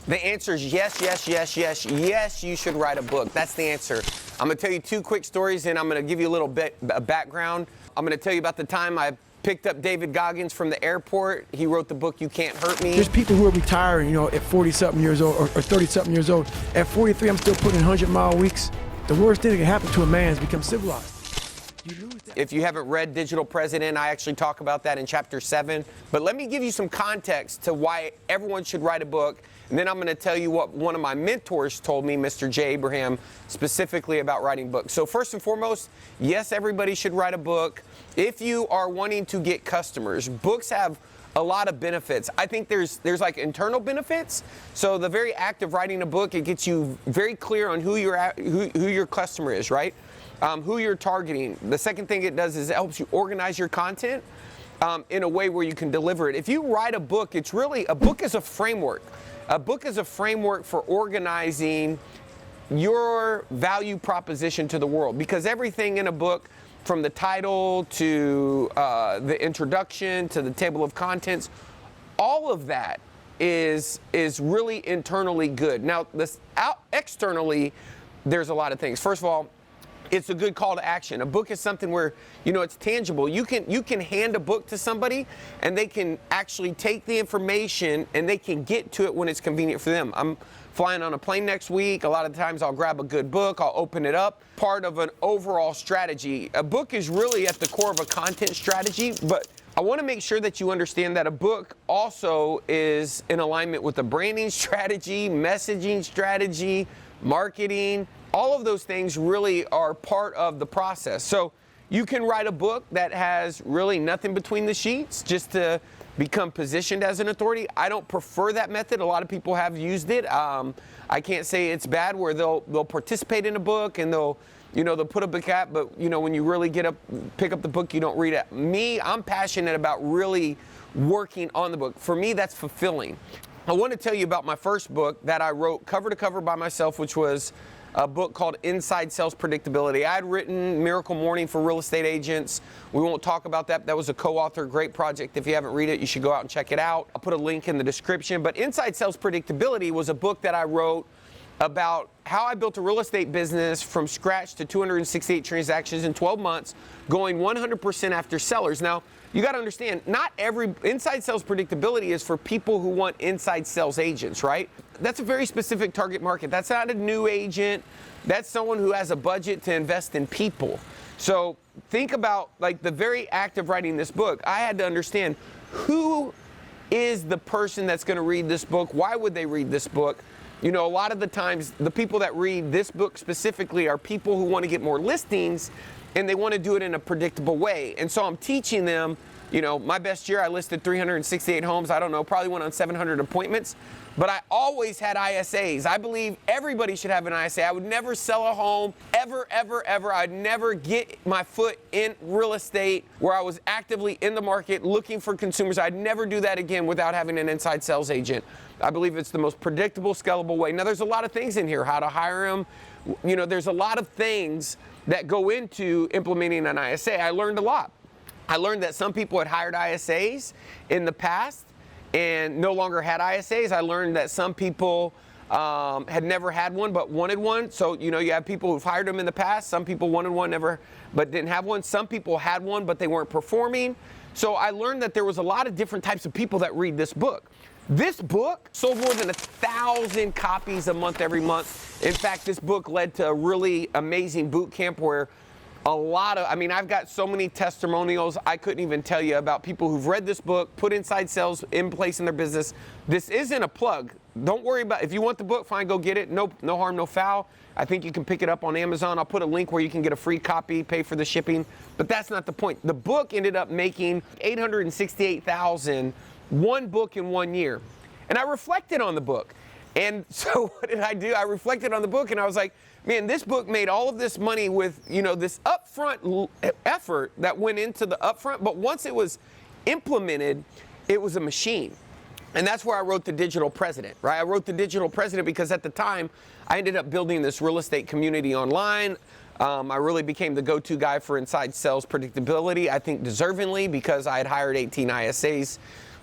The answer is yes, yes, yes, yes, yes, you should write a book. That's the answer. I'm going to tell you 2 quick stories, and I'm going to give you a little bit of background. I'm going to tell you about the time I picked up David Goggins from the airport. He wrote the book, You Can't Hurt Me. There's people who are retiring, at 40-something years old or 30-something years old. At 43, I'm still putting in 100-mile weeks. The worst thing that can happen to a man is become civilized. If you haven't read Digital President, I actually talk about that in chapter 7. But let me give you some context to why everyone should write a book. And then I'm going to tell you what one of my mentors told me, Mr. J. Abraham, specifically about writing books. So first and foremost, yes, everybody should write a book. If you are wanting to get customers, books have a lot of benefits. I think there's like internal benefits. So the very act of writing a book, it gets you very clear on who your customer is, right? Who you're targeting. The second thing it does is it helps you organize your content in a way where you can deliver it. If you write a book, a book is a framework. A book is a framework for organizing your value proposition to the world, because everything in a book, from the title to the introduction to the table of contents, all of that is really internally good. Now, externally, there's a lot of things. First of all, it's a good call to action. A book is something where, it's tangible. You can hand a book to somebody and they can actually take the information and they can get to it when it's convenient for them. I'm flying on a plane next week. A lot of times I'll grab a good book, I'll open it up. Part of an overall strategy. A book is really at the core of a content strategy, but I want to make sure that you understand that a book also is in alignment with a branding strategy, messaging strategy, marketing. All of those things really are part of the process. So you can write a book that has really nothing between the sheets just to become positioned as an authority. I don't prefer that method. A lot of people have used it. I can't say it's bad, where they'll participate in a book and they'll put a book out, but when you really pick up the book, you don't read it. Me, I'm passionate about really working on the book. For me, that's fulfilling. I want to tell you about my first book that I wrote cover to cover by myself, which was a book called Inside Sales Predictability. I had written Miracle Morning for Real Estate Agents. We won't talk about that. That was a co-author, great project. If you haven't read it, you should go out and check it out. I'll put a link in the description. But Inside Sales Predictability was a book that I wrote about how I built a real estate business from scratch to 268 transactions in 12 months, going 100% after sellers. Now, you got to understand, not every inside sales predictability is for people who want inside sales agents, right? That's a very specific target market. That's not a new agent. That's someone who has a budget to invest in people. So think about like the very act of writing this book. I had to understand who is the person that's going to read this book. Why would they read this book? A lot of the times the people that read this book specifically are people who want to get more listings and they want to do it in a predictable way. And so I'm teaching them, my best year I listed 368 homes. I don't know, probably went on 700 appointments, but I always had ISAs. I believe everybody should have an ISA. I would never sell a home, ever, ever, ever. I'd never get my foot in real estate where I was actively in the market looking for consumers. I'd never do that again without having an inside sales agent. I believe it's the most predictable, scalable way. Now, there's a lot of things in here, how to hire them. There's a lot of things that go into implementing an ISA. I learned a lot. I learned that some people had hired ISAs in the past and no longer had ISAs. I learned that some people had never had one but wanted one. So, you have people who've hired them in the past. Some people wanted one, but didn't have one. Some people had one, but they weren't performing. So I learned that there was a lot of different types of people that read this book. This book sold more than 1,000 copies a month every month. In fact, this book led to a really amazing boot camp where I've got so many testimonials I couldn't even tell you about people who've read this book, put inside sales in place in their business. This isn't a plug. Don't worry about if you want the book, fine, go get it. No harm, no foul. I think you can pick it up on Amazon. I'll put a link where you can get a free copy, pay for the shipping. But that's not the point. The book ended up making $868,000, one book in 1 year. And I reflected on the book. And so what did I do? I reflected on the book and I was like, man, this book made all of this money with, this upfront effort that went into the upfront. But once it was implemented, it was a machine. And that's where I wrote The Digital President, right? I wrote The Digital President because at the time, I ended up building this real estate community online. I really became the go-to guy for inside sales predictability, I think deservingly, because I had hired 18 ISAs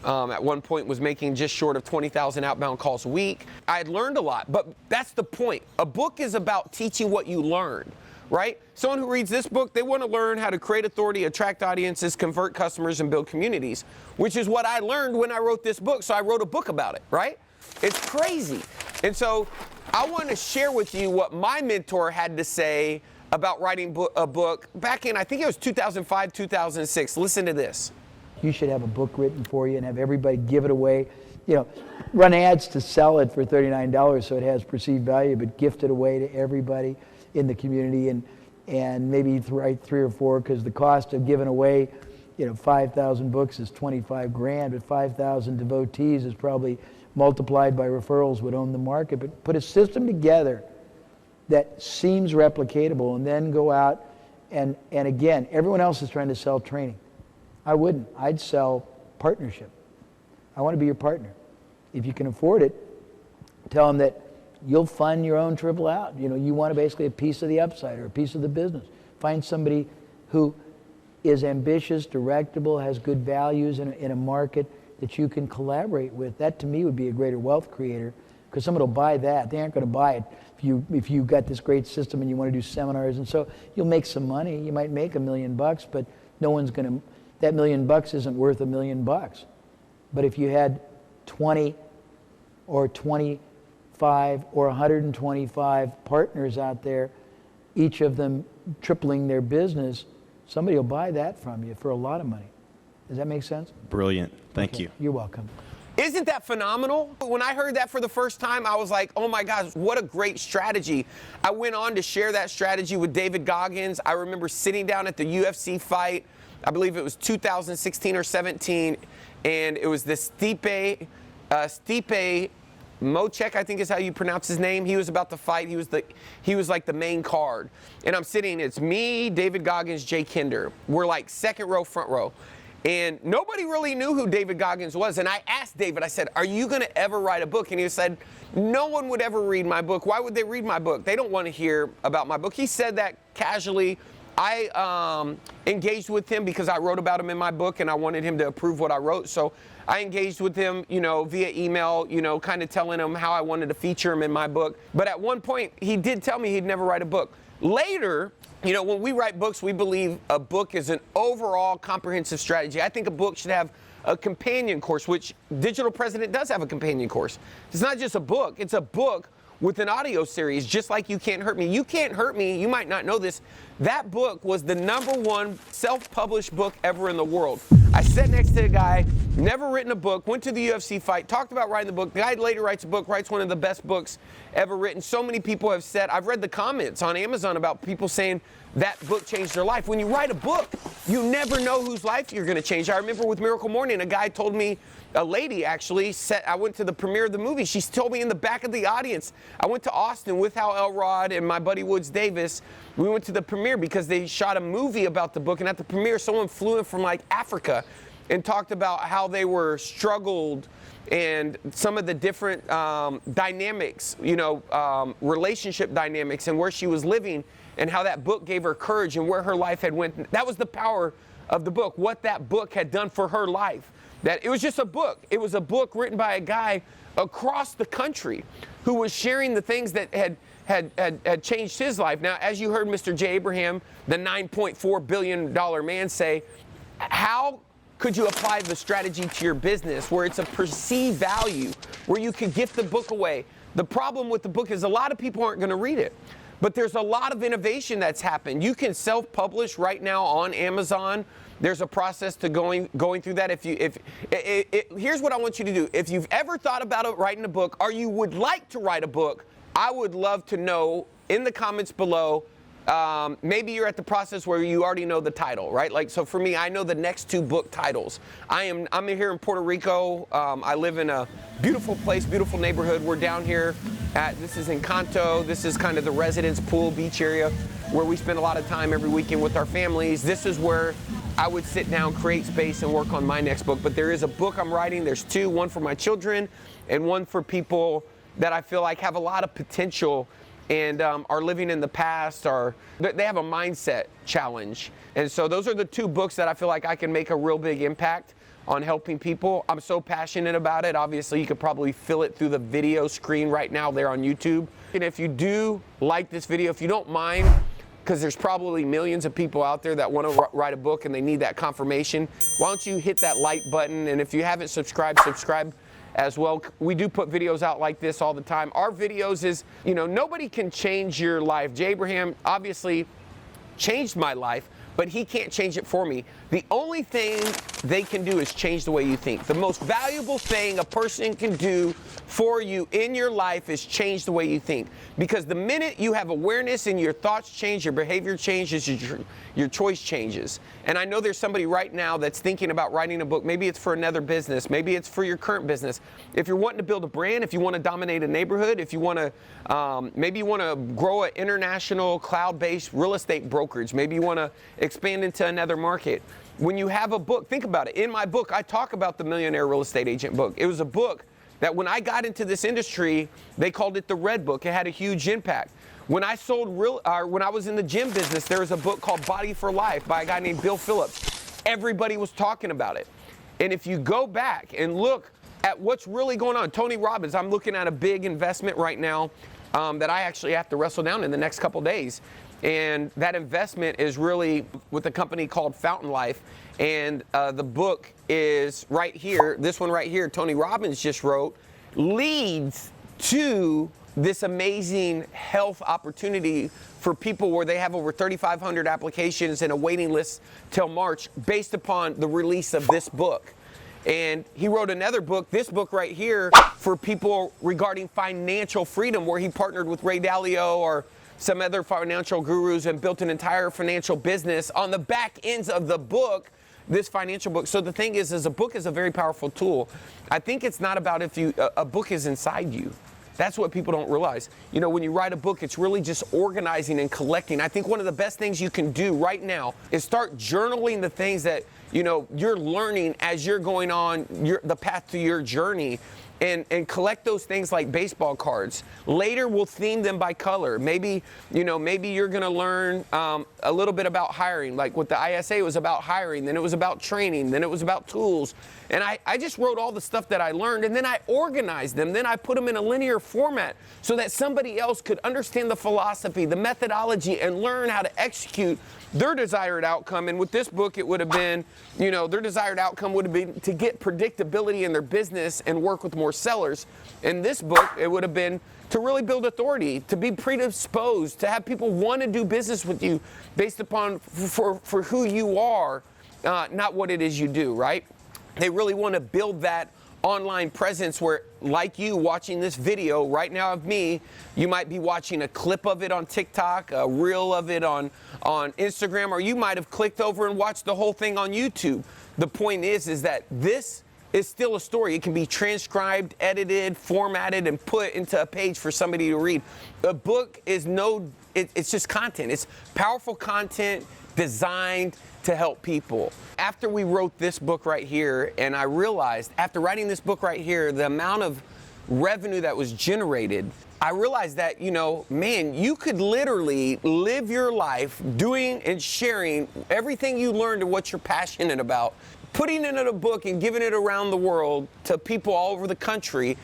At one point was making just short of 20,000 outbound calls a week. I had learned a lot, but that's the point. A book is about teaching what you learn, right? Someone who reads this book, they want to learn how to create authority, attract audiences, convert customers, and build communities, which is what I learned when I wrote this book. So I wrote a book about it, right? It's crazy. And so I want to share with you what my mentor had to say about writing a book back in, I think it was 2005, 2006. Listen to this. You should have a book written for you and have everybody give it away. You know, run ads to sell it for $39 so it has perceived value, but gift it away to everybody in the community, and maybe write 3 or 4, because the cost of giving away, 5,000 books is 25 grand, but 5,000 devotees is probably multiplied by referrals would own the market. But put a system together that seems replicatable, and then go out and again, everyone else is trying to sell training. I wouldn't. I'd sell partnership. I want to be your partner. If you can afford it, tell them that you'll fund your own triple out. You want basically a piece of the upside or a piece of the business. Find somebody who is ambitious, directable, has good values in a market that you can collaborate with. That to me would be a greater wealth creator, because someone will buy that. They aren't going to buy it if you got this great system and you want to do seminars. And so you'll make some money. You might make $1 million, but no one's going to. That $1 million isn't worth $1 million. But if you had 20 or 25 or 125 partners out there, each of them tripling their business, somebody will buy that from you for a lot of money. Does that make sense? Brilliant. Thank you. You're welcome. Isn't that phenomenal? When I heard that for the first time, I was like, oh my gosh, what a great strategy. I went on to share that strategy with David Goggins. I remember sitting down at the UFC fight. I believe it was 2016 or 17, and it was this Stipe Miocic, I think is how you pronounce his name. He was about to fight. He was like the main card. And I'm sitting, it's me, David Goggins, Jay Kinder. We're like second row, front row. And nobody really knew who David Goggins was. And I asked David, I said, are you going to ever write a book? And he said, no one would ever read my book. Why would they read my book? They don't want to hear about my book. He said that casually. I engaged with him because I wrote about him in my book and I wanted him to approve what I wrote. So I engaged with him, via email, kind of telling him how I wanted to feature him in my book. But at one point, he did tell me he'd never write a book. Later, when we write books, we believe a book is an overall comprehensive strategy. I think a book should have a companion course, which Digital President does have a companion course. It's not just a book, it's a book with an audio series, just like You Can't Hurt Me. You Can't Hurt Me, you might not know this, that book was the #1 self-published book ever in the world. I sat next to a guy, never written a book, went to the UFC fight, talked about writing the book. The guy later writes a book, writes one of the best books ever written. So many people have said, I've read the comments on Amazon about people saying that book changed their life. When you write a book, you never know whose life you're going to change. I remember with Miracle Morning, a guy told me, a lady actually said, I went to the premiere of the movie. She told me in the back of the audience, I went to Austin with Hal Elrod and my buddy Woods Davis. We went to the premiere because they shot a movie about the book. And at the premiere, someone flew in from like Africa and talked about how they were struggled and some of the different dynamics, relationship dynamics and where she was living and how that book gave her courage and where her life had went. That was the power of the book, what that book had done for her life. That it was just a book. It was a book written by a guy across the country who was sharing the things that had changed his life. Now, as you heard Mr. J. Abraham, the $9.4 billion man, say, how could you apply the strategy to your business where it's a perceived value, where you could gift the book away? The problem with the book is a lot of people aren't going to read it. But there's a lot of innovation that's happened. You can self-publish right now on Amazon. There's a process to going through that. Here's what I want you to do. If you've ever thought about writing a book, or you would like to write a book, I would love to know in the comments below. Maybe you're at the process where you already know the title, right? Like, so for me, I know the next 2 book titles. I'm here in Puerto Rico. I live in a beautiful place, beautiful neighborhood. We're down here this is Encanto. This is kind of the residence pool beach area where we spend a lot of time every weekend with our families. This is where I would sit down, create space, and work on my next book. But there is a book I'm writing. There's 2, one for my children and one for people that I feel like have a lot of potential and are living in the past, or they have a mindset challenge. And so those are the 2 books that I feel like I can make a real big impact on helping people. I'm so passionate about it. Obviously, you could probably feel it through the video screen right now there on YouTube. And if you do like this video, if you don't mind, because there's probably millions of people out there that want to write a book and they need that confirmation, why don't you hit that like button? And if you haven't subscribed, subscribe as well. We do put videos out like this all the time. Our videos is, you know, nobody can change your life. Jay Abraham obviously changed my life, but he can't change it for me. The only thing they can do is change the way you think. The most valuable thing a person can do for you in your life is change the way you think. Because the minute you have awareness and your thoughts change, your behavior changes, your choice changes. And I know there's somebody right now that's thinking about writing a book. Maybe it's for another business. Maybe it's for your current business. If you're wanting to build a brand, if you want to dominate a neighborhood, if you want to, maybe you want to grow an international cloud-based real estate brokerage. Maybe you want to expand into another market. When you have a book, think about it. In my book, I talk about the Millionaire Real Estate Agent book. It was a book that when I got into this industry, they called it the Red Book. It had a huge impact. When I when I was in the gym business, there was a book called Body for Life by a guy named Bill Phillips. Everybody was talking about it. And if you go back and look at what's really going on, Tony Robbins, I'm looking at a big investment right now that I actually have to wrestle down in the next couple days. And that investment is really with a company called Fountain Life. And the book is right here. This one right here, Tony Robbins just wrote, leads to this amazing health opportunity for people where they have over 3,500 applications and a waiting list till March based upon the release of this book. And he wrote another book, this book right here, for people regarding financial freedom, where he partnered with Ray Dalio or some other financial gurus and built an entire financial business on the back ends of the book, this financial book. So the thing is a book is a very powerful tool. I think it's not about if you, a book is inside you. That's what people don't realize. You know, when you write a book, it's really just organizing and collecting. I think one of the best things you can do right now is start journaling the things that, you know, you're learning as you're going on the path to your journey. And collect those things like baseball cards. Later, we'll theme them by color. Maybe, you know, maybe you're going to learn a little bit about hiring. Like with the ISA, it was about hiring. Then it was about training. Then it was about tools. And I just wrote all the stuff that I learned, and then I organized them. Then I put them in a linear format so that somebody else could understand the philosophy, the methodology, and learn how to execute their desired outcome. And with this book, it would have been, you know, their desired outcome would have been to get predictability in their business and work with more sellers. In this book, it would have been to really build authority, to be predisposed, to have people want to do business with you based upon for who you are, not what it is you do, right? They really want to build that online presence where, like you watching this video right now of me, you might be watching a clip of it on TikTok, a reel of it on Instagram, or you might have clicked over and watched the whole thing on YouTube. The point is that this is still a story. It can be transcribed, edited, formatted, and put into a page for somebody to read. A book is it's just content. It's powerful content designed to help people. After we wrote this book right here, and I realized after writing this book right here, the amount of revenue that was generated, I realized that, you know, man, you could literally live your life doing and sharing everything you learned and what you're passionate about, putting it in a book and giving it around the world to people all over the country.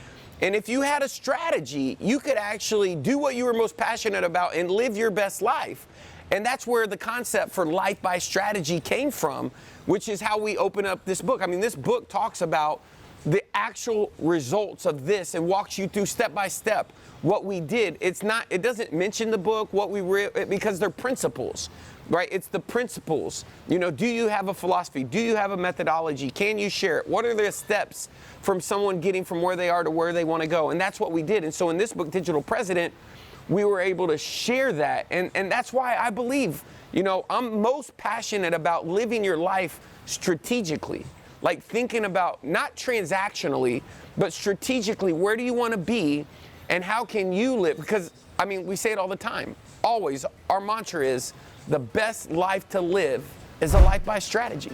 And if you had a strategy, you could actually do what you were most passionate about and live your best life. And that's where the concept for life by strategy came from, which is how we open up this book. I mean, this book talks about the actual results of this and walks you through step by step what we did. It doesn't mention the book, because they're principles, right? It's the principles. You know, do you have a philosophy? Do you have a methodology? Can you share it? What are the steps from someone getting from where they are to where they want to go? And that's what we did. And so in this book, Digital President, we were able to share that. And that's why I believe, you know, I'm most passionate about living your life strategically. Like thinking about, not transactionally, but strategically, where do you want to be and how can you live? Because, I mean, we say it all the time. Always, our mantra is the best life to live is a life by strategy.